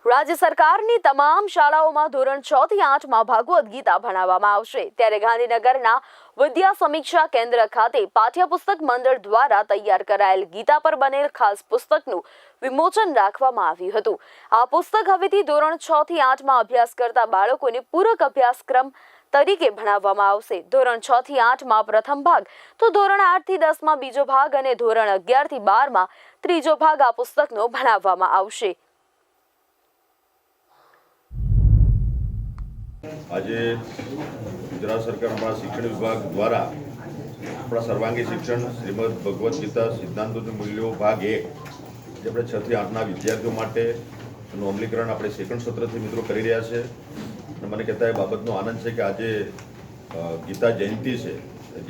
રાજ્ય સરકારની તમામ શાળાઓમાં ધોરણ 6 થી 8 માં ભાગવત ગીતા ભણાવવામાં આવશે। ત્યારે ગાંધીનગરના વિદ્યા સમીક્ષા કેન્દ્ર ખાતે પાઠ્યપુસ્તક મંડળ દ્વારા તૈયાર કરાયેલ ગીતા પર બનેલ ખાસ પુસ્તકનું વિમોચન રાખવામાં આવ્યું હતું। આ પુસ્તક હવેથી ધોરણ 6 થી 8 માં અભ્યાસ કરતા બાળકોને પૂરક અભ્યાસક્રમ તરીકે ભણાવવામાં આવશે। ધોરણ 6 થી 8 માં પ્રથમ ભાગ તો ધોરણ 8 થી 10 માં બીજો ભાગ અને ધોરણ 11 થી 12 માં ત્રીજો ભાગ આ પુસ્તકનો ભણાવવામાં આવશે। આજે ગુજરાત સરકારના શિક્ષણ વિભાગ દ્વારા આપણા સર્વાંગી શિક્ષણ શ્રીમદ ભગવદ્ ગીતા સિદ્ધાંતોનું મૂલ્યો ભાગ 1 જે આપણે 6 થી 8ના વિદ્યાર્થીઓ માટે એનું અમલીકરણ આપણે સેકન્ડ સત્રથી મિત્રો કરી રહ્યા છે અને મને કહેતા એ બાબતનો આનંદ છે કે આજે ગીતા જયંતિ છે।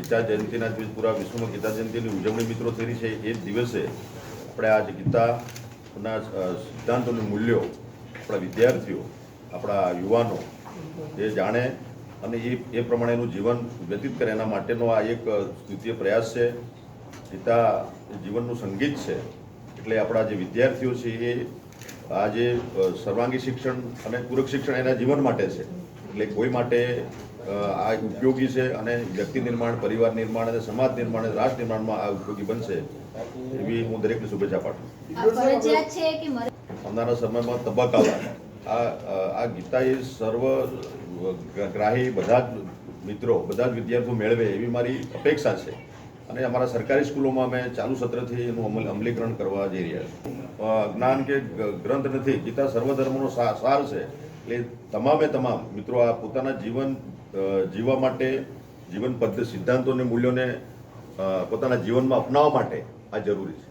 ગીતા જયંતિના દિવસ પૂરા વિશ્વમાં ગીતા જયંતિની ઉજવણી મિત્રો થઈ રહી છે। એ જ દિવસે આપણે આજે ગીતાના સિદ્ધાંતોનું મૂલ્યો આપણા વિદ્યાર્થીઓ આપણા યુવાનો એ જાણે અને એ પ્રમાણેનું જીવન વ્યતીત કરે એના માટેનો આ એક દ્વિતીય પ્રયાસ છે। ગીતા જીવનનું સંગીત છે એટલે આપણા જે વિદ્યાર્થીઓ છે એ આજે સર્વાંગી શિક્ષણ અને પૂરક શિક્ષણ એના જીવન માટે છે એટલે કોઈ માટે આ ઉપયોગી છે અને વ્યક્તિ નિર્માણ પરિવાર નિર્માણ અને સમાજ નિર્માણ અને રાષ્ટ્ર નિર્માણમાં આ ઉપયોગી બનશે એવી હું દરેકને શુભેચ્છા પાઠવું। આવનારા સમયમાં તબક્કાવાર આ ગીતા એ સર્વગ્રાહી બધા જ મિત્રો બધા જ વિદ્યાર્થીઓ મેળવે એવી મારી અપેક્ષા છે અને અમારા સરકારી સ્કૂલોમાં અમે ચાલુ સત્રથી એનું અમલીકરણ કરવા જઈ રહ્યા છીએ। જ્ઞાન કે ગ્રંથ નથી, ગીતા સર્વધર્મનો સાર છે એટલે તમામે તમામ મિત્રો આ પોતાના જીવન જીવવા માટે જીવન પદ્ધતિ સિદ્ધાંતો અને મૂલ્યોને પોતાના જીવનમાં અપનાવવા માટે આ જરૂરી છે।